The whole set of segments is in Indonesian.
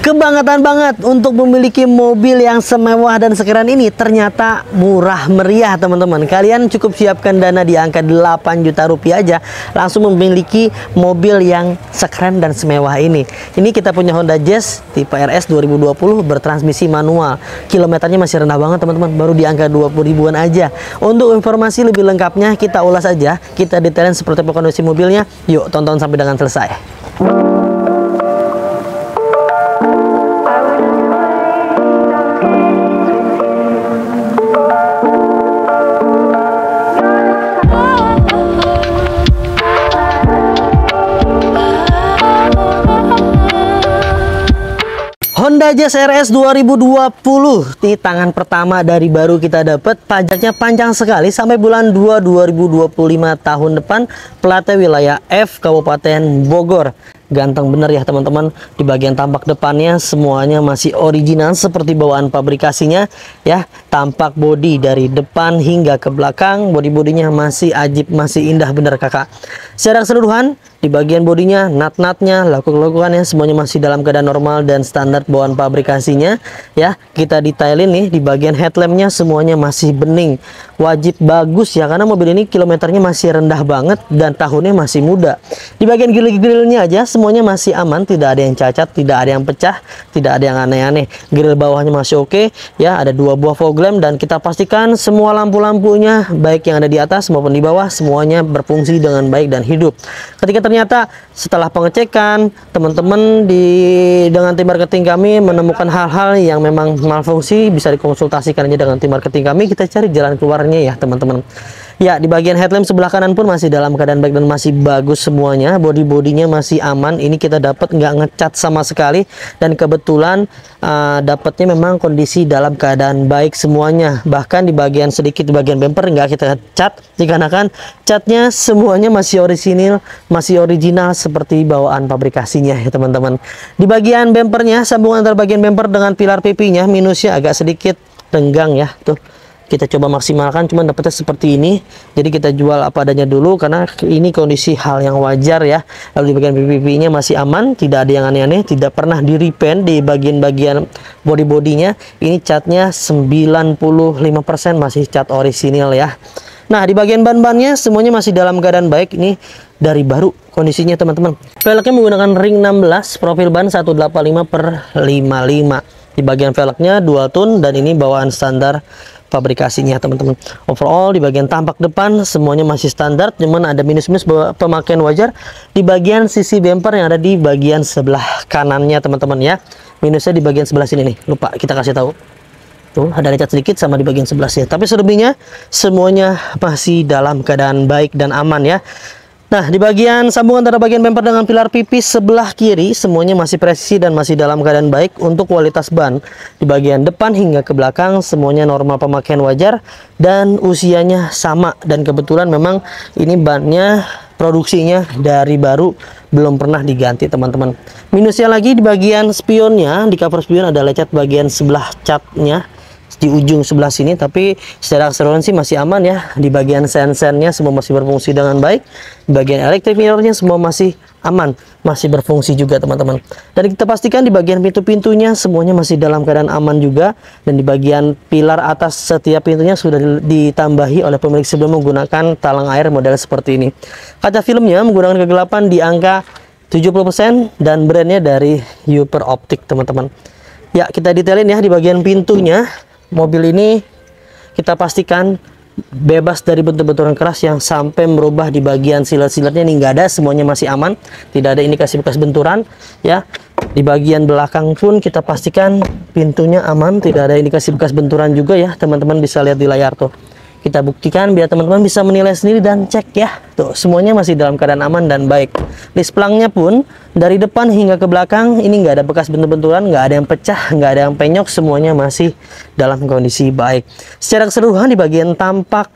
Kebanggaan banget untuk memiliki mobil yang semewah dan sekeren ini. Ternyata murah meriah teman-teman. Kalian cukup siapkan dana di angka 8 juta rupiah aja, langsung memiliki mobil yang sekeren dan semewah ini. Ini kita punya Honda Jazz tipe RS 2020 bertransmisi manual. Kilometernya masih rendah banget teman-teman, baru di angka 20 ribuan aja. Untuk informasi lebih lengkapnya kita ulas aja, kita detailin seperti apa kondisi mobilnya. Yuk tonton sampai dengan selesai. Honda Jazz RS 2020 di tangan pertama dari baru kita dapat. Pajaknya panjang sekali sampai bulan 2 2025 tahun depan. Platnya wilayah F Kabupaten Bogor. Ganteng bener ya teman-teman. Di bagian tampak depannya semuanya masih original seperti bawaan pabrikasinya ya. Tampak bodi dari depan hingga ke belakang, bodi-bodinya masih ajib, masih indah bener kakak. Secara keseluruhan di bagian bodinya, nat-natnya, lekuk-lekukannya semuanya masih dalam keadaan normal dan standar bawaan pabrikasinya ya. Kita detailin nih di bagian headlampnya semuanya masih bening, wajib bagus ya, karena mobil ini kilometernya masih rendah banget dan tahunnya masih muda. Di bagian grill-grillnya aja semuanya masih aman, tidak ada yang cacat, tidak ada yang pecah, tidak ada yang aneh-aneh. Grill bawahnya masih oke ya, ada 2 buah fog lamp dan kita pastikan semua lampu-lampunya baik yang ada di atas maupun di bawah semuanya berfungsi dengan baik dan hidup. Ketika ternyata setelah pengecekan teman-teman dengan tim marketing kami menemukan hal-hal yang memang malfungsi, bisa dikonsultasikan aja dengan tim marketing kami, kita cari jalan keluarnya ya teman-teman. Ya, di bagian headlamp sebelah kanan pun masih dalam keadaan baik dan masih bagus semuanya. Bodi-bodinya masih aman. Ini kita dapat nggak ngecat sama sekali. Dan kebetulan dapatnya memang kondisi dalam keadaan baik semuanya. Bahkan di bagian sedikit di bagian bumper nggak kita cat, dikarenakan catnya semuanya masih original seperti bawaan pabrikasinya ya teman-teman. Di bagian bumpernya, sambungan antara bagian bumper dengan pilar pipinya minusnya agak sedikit renggang ya tuh. Kita coba maksimalkan, cuman dapetnya seperti ini. Jadi kita jual apa adanya dulu karena ini kondisi hal yang wajar ya. Lalu di bagian pipi-pipinya masih aman, tidak ada yang aneh-aneh, tidak pernah di repaint di bagian-bagian body-bodinya. Ini catnya 95% masih cat orisinil ya. Nah, di bagian ban-bannya semuanya masih dalam keadaan baik. Ini dari baru kondisinya teman-teman. Velgnya menggunakan ring 16, profil ban 185/55. Di bagian velgnya dual tone dan ini bawaan standar pabrikasinya teman-teman. Overall di bagian tampak depan semuanya masih standar, cuman ada minus-minus pemakaian wajar di bagian sisi bumper yang ada di bagian sebelah kanannya teman-teman ya. Minusnya di bagian sebelah sini nih, lupa kita kasih tahu. Tuh ada lecet sedikit sama di bagian sebelahnya, tapi selebihnya semuanya masih dalam keadaan baik dan aman ya. Nah, di bagian sambungan antara bagian bumper dengan pilar pipis sebelah kiri semuanya masih presisi dan masih dalam keadaan baik. Untuk kualitas ban di bagian depan hingga ke belakang semuanya normal pemakaian wajar dan usianya sama, dan kebetulan memang ini bannya produksinya dari baru, belum pernah diganti teman-teman. Minusnya lagi di bagian spionnya, di cover spion ada lecet bagian sebelah catnya di ujung sebelah sini, tapi secara keseluruhan sih masih aman ya. Di bagian sen-sennya semua masih berfungsi dengan baik. Di bagian electric mirrornya semua masih aman, masih berfungsi juga teman-teman. Dan kita pastikan di bagian pintu-pintunya semuanya masih dalam keadaan aman juga. Dan di bagian pilar atas setiap pintunya sudah ditambahi oleh pemilik sebelum menggunakan talang air model seperti ini. Kaca filmnya menggunakan kegelapan di angka 70% dan brandnya dari Hyper Optic teman-teman. Ya, kita detailin ya di bagian pintunya. Mobil ini kita pastikan bebas dari bentur-benturan keras yang sampai merubah di bagian silet-siletnya, ini nggak ada, semuanya masih aman, tidak ada indikasi bekas benturan ya. Di bagian belakang pun kita pastikan pintunya aman, tidak ada indikasi bekas benturan juga ya. Teman-teman bisa lihat di layar tuh. Kita buktikan biar teman-teman bisa menilai sendiri dan cek ya. Tuh, semuanya masih dalam keadaan aman dan baik. List pelangnya pun dari depan hingga ke belakang ini nggak ada bekas bentur-benturan, nggak ada yang pecah, nggak ada yang penyok, semuanya masih dalam kondisi baik. Secara keseluruhan di bagian tampak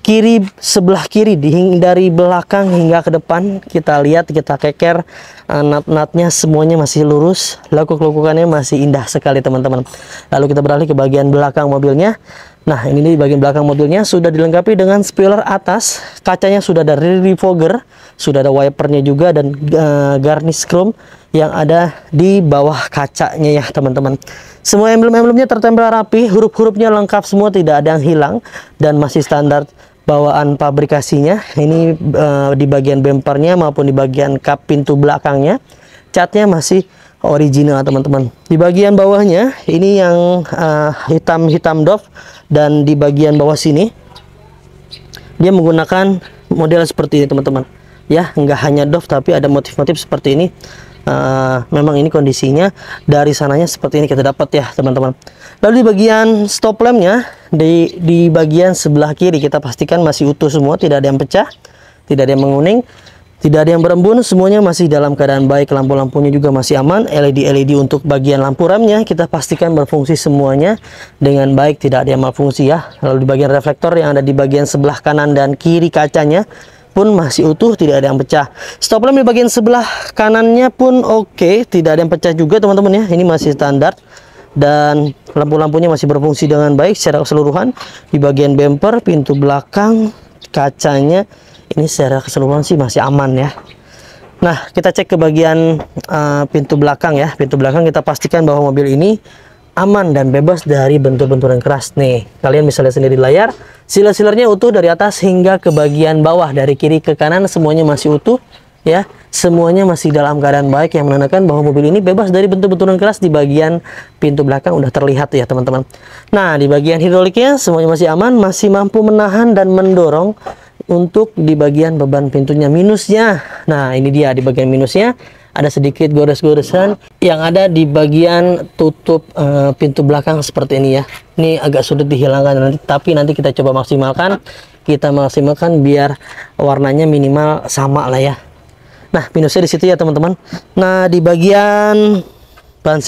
kiri, sebelah kiri dari belakang hingga ke depan kita lihat, kita keker, nat-natnya semuanya masih lurus, lekuk-lekukannya masih indah sekali teman-teman. Lalu kita beralih ke bagian belakang mobilnya. Nah, ini di bagian belakang mobilnya sudah dilengkapi dengan spoiler atas, kacanya sudah ada refogger, sudah ada wipernya juga, dan garnish chrome yang ada di bawah kacanya ya teman-teman. Semua emblem-emblemnya tertempel rapi, huruf-hurufnya lengkap semua, tidak ada yang hilang dan masih standar bawaan pabrikasinya. Ini di bagian bempernya maupun di bagian kap pintu belakangnya, catnya masih original teman-teman. Di bagian bawahnya ini yang hitam doff, dan di bagian bawah sini dia menggunakan model seperti ini teman-teman ya, nggak hanya doff tapi ada motif-motif seperti ini. Memang ini kondisinya dari sananya seperti ini kita dapat ya teman-teman. Lalu di bagian stop lampnya di bagian sebelah kiri kita pastikan masih utuh semua, tidak ada yang pecah, tidak ada yang menguning, tidak ada yang berembun, semuanya masih dalam keadaan baik. Lampu-lampunya juga masih aman. LED untuk bagian lampu remnya kita pastikan berfungsi semuanya dengan baik, tidak ada yang malfungsi ya. Lalu di bagian reflektor yang ada di bagian sebelah kanan dan kiri kacanya pun masih utuh, tidak ada yang pecah. Stop lamp di bagian sebelah kanannya pun oke, tidak ada yang pecah juga teman-teman ya. Ini masih standar dan lampu-lampunya masih berfungsi dengan baik secara keseluruhan. Di bagian bumper, pintu belakang, kacanya ini secara keseluruhan sih masih aman ya. Nah, kita cek ke bagian pintu belakang ya. Pintu belakang kita pastikan bahwa mobil ini aman dan bebas dari bentur-benturan keras. Nih, kalian bisa lihat sendiri di layar, seal-sealernya utuh dari atas hingga ke bagian bawah, dari kiri ke kanan semuanya masih utuh ya. Semuanya masih dalam keadaan baik, yang menandakan bahwa mobil ini bebas dari bentur-benturan keras. Di bagian pintu belakang udah terlihat ya teman-teman. Nah, di bagian hidroliknya semuanya masih aman, masih mampu menahan dan mendorong. Untuk di bagian beban pintunya, minusnya, nah ini dia di bagian minusnya ada sedikit gores-goresan yang ada di bagian tutup pintu belakang seperti ini ya. Ini agak sulit dihilangkan tapi nanti kita coba maksimalkan, biar warnanya minimal sama lah ya. Nah, minusnya di situ ya teman-teman. Nah, di bagian ban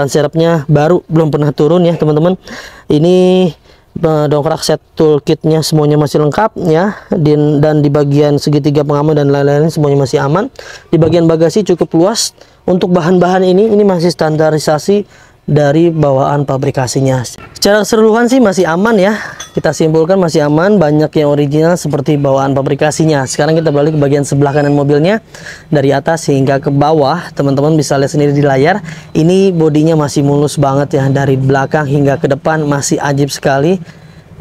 serepnya baru, belum pernah turun ya teman-teman. Ini dongkrak set toolkitnya semuanya masih lengkap ya, dan di bagian segitiga pengaman dan lain-lain semuanya masih aman. Di bagian bagasi cukup luas. Untuk bahan-bahan ini masih standarisasi dari bawaan pabrikasinya. Secara keseluruhan sih masih aman ya, kita simpulkan masih aman, banyak yang original seperti bawaan pabrikasinya. Sekarang kita balik ke bagian sebelah kanan mobilnya, dari atas hingga ke bawah. Teman-teman bisa lihat sendiri di layar, ini bodinya masih mulus banget ya, dari belakang hingga ke depan masih ajib sekali,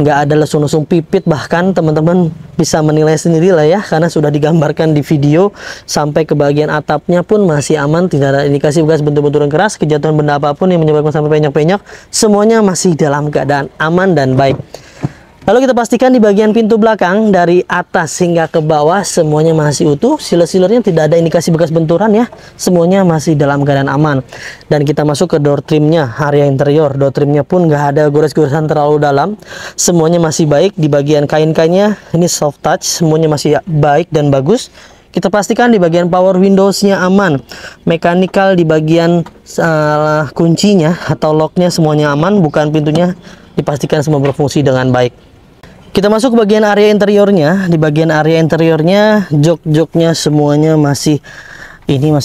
nggak ada lesung-lesung pipit. Bahkan teman-teman bisa menilai sendiri lah ya, karena sudah digambarkan di video. Sampai ke bagian atapnya pun masih aman, tidak ada indikasi bekas bentur-benturan keras, kejatuhan benda apapun yang menyebabkan sampai penyok-penyok, semuanya masih dalam keadaan aman dan baik. Lalu kita pastikan di bagian pintu belakang dari atas hingga ke bawah semuanya masih utuh, seal-sealernya tidak ada indikasi bekas benturan ya, semuanya masih dalam keadaan aman. Dan kita masuk ke door trimnya, area interior, door trimnya pun nggak ada gores-goresan terlalu dalam, semuanya masih baik. Di bagian kain-kainnya ini soft touch, semuanya masih baik dan bagus. Kita pastikan di bagian power windowsnya aman, mechanical di bagian kuncinya atau locknya semuanya aman, bukan pintunya, dipastikan semua berfungsi dengan baik. Kita masuk ke bagian area interiornya. Di bagian area interiornya, jok-joknya semuanya masih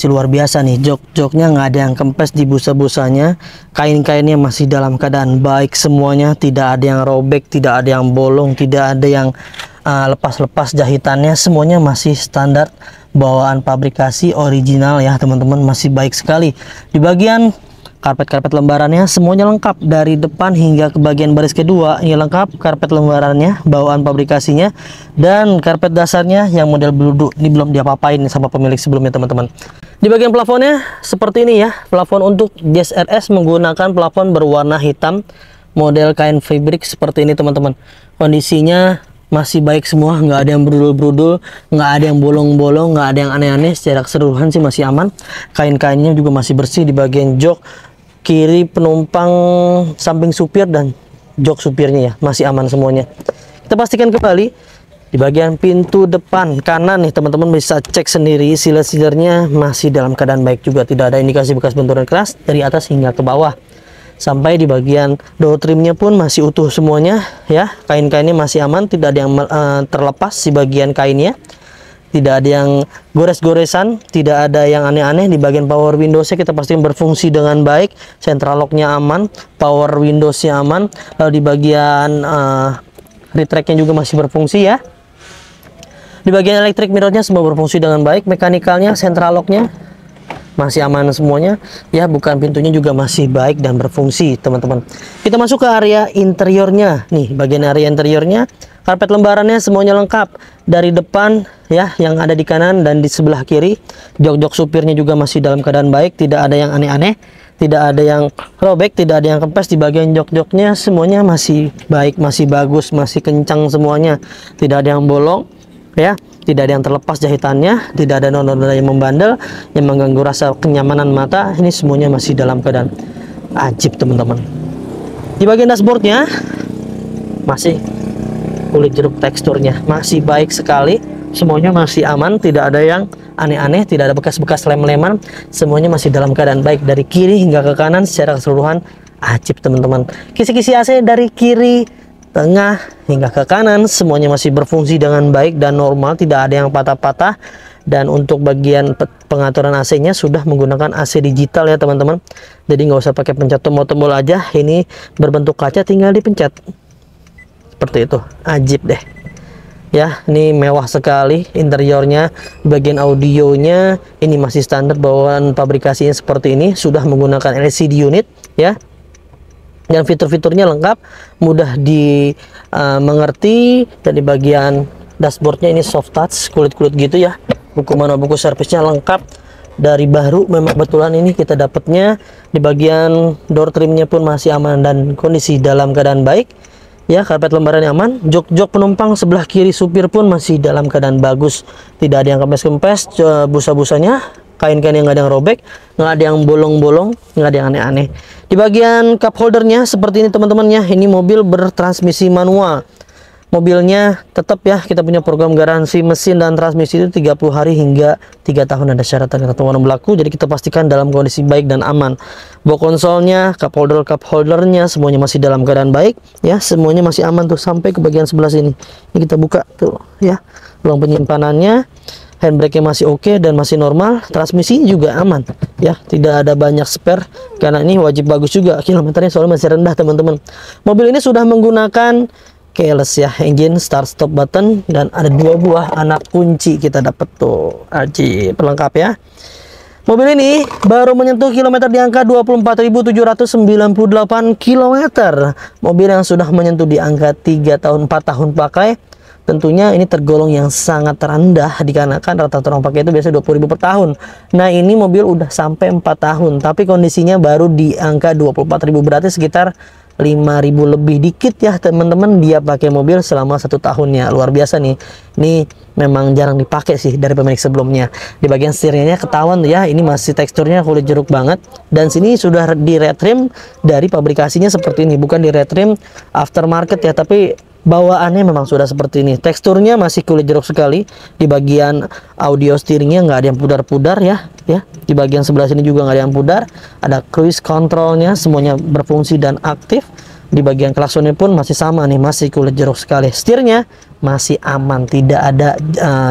luar biasa nih. Jok-joknya nggak ada yang kempes di busa-busanya. Kain-kainnya masih dalam keadaan baik semuanya, tidak ada yang robek, tidak ada yang bolong, tidak ada yang lepas-lepas jahitannya, semuanya masih standar bawaan pabrikasi original ya teman-teman, masih baik sekali. Di bagian karpet lembarannya semuanya lengkap, dari depan hingga ke bagian baris kedua ini lengkap karpet lembarannya, bawaan pabrikasinya. Dan karpet dasarnya yang model beluduk ini belum diapa-apain sama pemilik sebelumnya teman-teman. Di bagian plafonnya seperti ini ya, plafon untuk Jazz RS menggunakan plafon berwarna hitam model kain fabric seperti ini teman-teman. Kondisinya masih baik semua, nggak ada yang brudul-brudul, nggak ada yang bolong-bolong, nggak ada yang aneh-aneh. Secara keseluruhan sih masih aman. Kain-kainnya juga masih bersih. Di bagian jok kiri penumpang, samping supir, dan jok supirnya ya masih aman semuanya. Kita pastikan kembali di bagian pintu depan kanan nih teman-teman, bisa cek sendiri, seal-sealernya masih dalam keadaan baik juga, tidak ada indikasi bekas benturan keras dari atas hingga ke bawah. Sampai di bagian door trimnya pun masih utuh semuanya ya, kain-kainnya masih aman, tidak ada yang terlepas di bagian kainnya. tidak ada yang gores-goresan, tidak ada yang aneh-aneh. Di bagian power Windowsnya kita pastikan berfungsi dengan baik, central locknya aman, power Windowsnya aman, lalu di bagian retract-nya juga masih berfungsi ya. Di bagian electric mirror-nya semua berfungsi dengan baik, mekanikalnya, central lock-nya masih aman semuanya ya, bukan pintunya juga masih baik dan berfungsi teman-teman. Kita masuk ke area interiornya nih. Bagian area interiornya, karpet lembarannya semuanya lengkap dari depan ya, yang ada di kanan dan di sebelah kiri. Jok-jok supirnya juga masih dalam keadaan baik, tidak ada yang aneh-aneh, tidak ada yang robek, tidak ada yang kempes. Di bagian jok-joknya semuanya masih baik, masih bagus, masih kencang semuanya, tidak ada yang bolong ya. Tidak ada yang terlepas jahitannya, tidak ada noda-noda yang membandel, yang mengganggu rasa kenyamanan mata. Ini semuanya masih dalam keadaan ajib teman-teman. Di bagian dashboardnya masih kulit jeruk, teksturnya masih baik sekali, semuanya masih aman, tidak ada yang aneh-aneh, tidak ada bekas-bekas lem-leman, semuanya masih dalam keadaan baik dari kiri hingga ke kanan secara keseluruhan ajib teman-teman. Kisi-kisi AC dari kiri, tengah hingga ke kanan semuanya masih berfungsi dengan baik dan normal, tidak ada yang patah-patah. Dan untuk bagian pengaturan AC-nya sudah menggunakan AC digital ya teman-teman, jadi nggak usah pakai pencet tombol-tombol aja, ini berbentuk kaca tinggal dipencet seperti itu. Ajib deh ya, ini mewah sekali interiornya. Bagian audionya ini masih standar bawaan pabrikasinya seperti ini, sudah menggunakan LCD unit ya. Dan fitur-fiturnya lengkap, mudah dimengerti. Dan di bagian dashboardnya ini soft touch, kulit-kulit gitu ya. Buku manual, buku servisnya lengkap dari baru. Memang kebetulan ini kita dapatnya. Di bagian door trimnya pun masih aman dan kondisi dalam keadaan baik ya. Karpet lembaran aman, jok-jok penumpang sebelah kiri supir pun masih dalam keadaan bagus, tidak ada yang kempes-kempes. Busa-busanya, kain-kain yang nggak ada yang robek, nggak ada yang bolong-bolong, nggak ada yang aneh-aneh. Di bagian cup holdernya seperti ini teman-teman ya. Ini mobil bertransmisi manual. Mobilnya tetap ya, kita punya program garansi mesin dan transmisi itu 30 hari hingga 3 tahun, ada syarat dan ketentuan berlaku. Jadi kita pastikan dalam kondisi baik dan aman. Bawa konsolnya, cup holdernya semuanya masih dalam keadaan baik ya, semuanya masih aman tuh sampai ke bagian sebelah sini. Ini kita buka tuh ya, ruang penyimpanannya. Handbrake-nya masih oke dan masih normal. Transmisi juga aman ya, tidak ada banyak spare karena ini wajib bagus juga, kilometernya soalnya masih rendah teman-teman. Mobil ini sudah menggunakan keyless ya, engine, start stop button, dan ada 2 buah anak kunci kita dapat tuh. Ajib, pelengkap ya. Mobil ini baru menyentuh kilometer di angka 24.798 km. Mobil yang sudah menyentuh di angka 3 tahun 4 tahun pakai. Tentunya ini tergolong yang sangat rendah, dikarenakan rata-rata orang pakai itu biasa 20.000 per tahun. Nah ini mobil udah sampai 4 tahun, tapi kondisinya baru di angka 24.000, berarti sekitar 5.000 lebih dikit ya teman-teman dia pakai mobil selama 1 tahunnya. Luar biasa nih, ini memang jarang dipakai sih dari pemilik sebelumnya. Di bagian setirnya ketahuan ya, ini masih teksturnya kulit jeruk banget, dan sini sudah di retrim dari pabrikasinya seperti ini, bukan di retrim aftermarket ya, tapi bawaannya memang sudah seperti ini. Teksturnya masih kulit jeruk sekali. Di bagian audio steeringnya nggak ada yang pudar-pudar ya. Di bagian sebelah sini juga nggak ada yang pudar. Ada cruise controlnya, semuanya berfungsi dan aktif. Di bagian klaksonnya pun masih sama nih, masih kulit jeruk sekali. Setirnya masih aman, tidak ada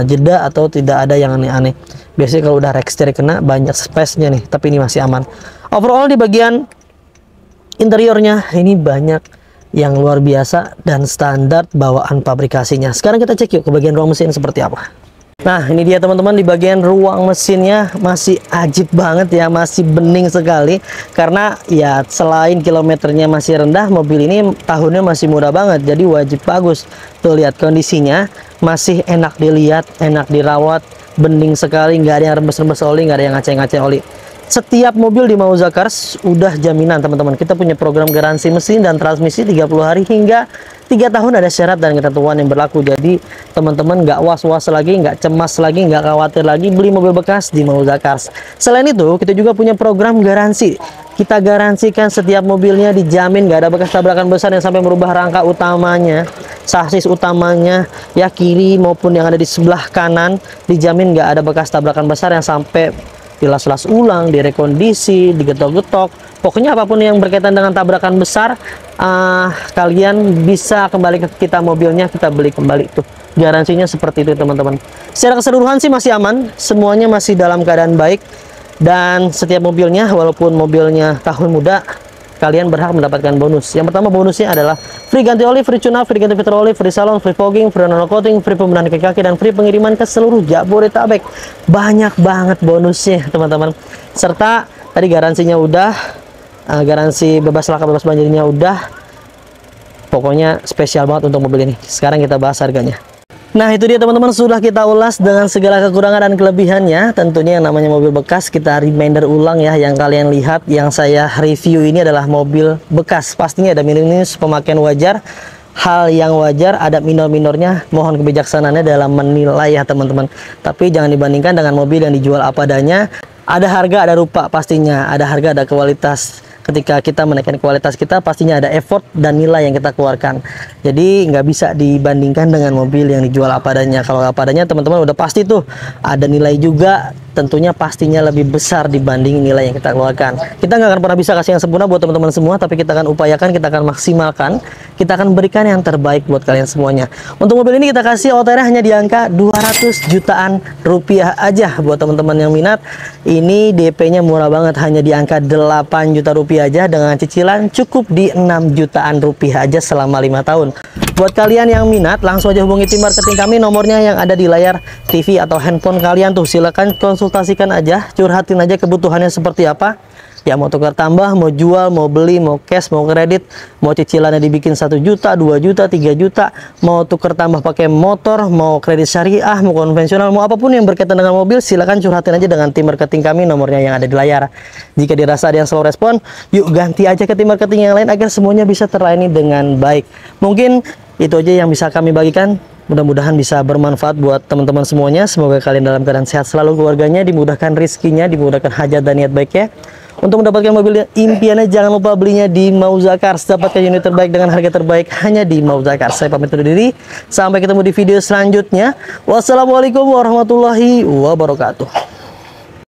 jeda atau tidak ada yang aneh-aneh. Biasanya kalau udah rack setir kena banyak space-nya nih, tapi ini masih aman. Overall di bagian interiornya ini banyak yang luar biasa dan standar bawaan pabrikasinya. Sekarang kita cek yuk ke bagian ruang mesin seperti apa. Nah ini dia teman-teman, di bagian ruang mesinnya masih ajib banget ya, masih bening sekali. Karena ya selain kilometernya masih rendah, mobil ini tahunnya masih muda banget, jadi wajib bagus. Tuh lihat kondisinya masih enak dilihat, enak dirawat, bening sekali, nggak ada yang rembes-rembes oli, nggak ada yang ngaceng-ngaceng oli. Setiap mobil di Mauza Cars udah jaminan teman-teman. Kita punya program garansi mesin dan transmisi 30 hari hingga 3 tahun, ada syarat dan ketentuan yang berlaku. Jadi teman-teman nggak was-was lagi, nggak cemas lagi, nggak khawatir lagi beli mobil bekas di Mauza Cars. Selain itu kita juga punya program garansi. Kita garansikan setiap mobilnya dijamin nggak ada bekas tabrakan besar yang sampai merubah rangka utamanya, sasis utamanya ya, kiri maupun yang ada di sebelah kanan, dijamin nggak ada bekas tabrakan besar yang sampai dilas-las ulang, direkondisi, digetok-getok. Pokoknya apapun yang berkaitan dengan tabrakan besar, kalian bisa kembali ke kita mobilnya, kita beli kembali tuh. Garansinya seperti itu teman-teman. Secara keseluruhan sih masih aman, semuanya masih dalam keadaan baik. Dan setiap mobilnya, walaupun mobilnya tahun muda, kalian berhak mendapatkan bonus. Yang pertama bonusnya adalah free ganti oli, free tune up, free ganti filter oli, free salon, free fogging, free nano coating, free pembenahan kaki, dan free pengiriman ke seluruh Jabodetabek. Banyak banget bonusnya teman-teman. Serta tadi garansinya udah, garansi bebas laka bebas banjirnya udah. Pokoknya spesial banget untuk mobil ini. Sekarang kita bahas harganya. Nah itu dia teman-teman, sudah kita ulas dengan segala kekurangan dan kelebihannya. Tentunya yang namanya mobil bekas kita reminder ulang ya. Yang kalian lihat yang saya review ini adalah mobil bekas. Pastinya ada minus pemakaian wajar, hal yang wajar, ada minor-minornya. Mohon kebijaksanaannya dalam menilai ya teman-teman. Tapi jangan dibandingkan dengan mobil yang dijual apa adanya. Ada harga, ada rupa pastinya. Ada harga, ada kualitas. Ketika kita menaikkan kualitas kita, pastinya ada effort dan nilai yang kita keluarkan. Jadi nggak bisa dibandingkan dengan mobil yang dijual apa adanya. Kalau apa adanya teman-teman udah pasti tuh ada nilai juga, tentunya pastinya lebih besar dibanding nilai yang kita keluarkan. Kita nggak akan pernah bisa kasih yang sempurna buat teman-teman semua, tapi kita akan upayakan, kita akan maksimalkan, kita akan berikan yang terbaik buat kalian semuanya. Untuk mobil ini kita kasih OTR hanya di angka 200 jutaan rupiah aja buat teman-teman yang minat. Ini DP-nya murah banget, hanya di angka 8 juta rupiah aja, dengan cicilan cukup di 6 jutaan rupiah aja selama 5 tahun. Buat kalian yang minat, langsung aja hubungi tim marketing kami, nomornya yang ada di layar TV atau handphone kalian tuh. Silakan konsultasikan aja, curhatin aja kebutuhannya seperti apa. Ya mau tukar tambah, mau jual, mau beli, mau cash, mau kredit, mau cicilannya dibikin 1 juta, 2 juta, 3 juta, mau tukar tambah pakai motor, mau kredit syariah, mau konvensional, mau apapun yang berkaitan dengan mobil, silakan curhatin aja dengan tim marketing kami, nomornya yang ada di layar. Jika dirasa ada yang slow respon, yuk ganti aja ke tim marketing yang lain agar semuanya bisa terlayani dengan baik. Mungkin itu aja yang bisa kami bagikan. Mudah-mudahan bisa bermanfaat buat teman-teman semuanya. Semoga kalian dalam keadaan sehat selalu, keluarganya dimudahkan rizkinya, dimudahkan hajat dan niat baiknya. Untuk mendapatkan mobil impiannya, jangan lupa belinya di Mauzakars. Dapatkan unit terbaik dengan harga terbaik hanya di Mauzakars. Saya pamit undur diri. Sampai ketemu di video selanjutnya. Wassalamualaikum warahmatullahi wabarakatuh.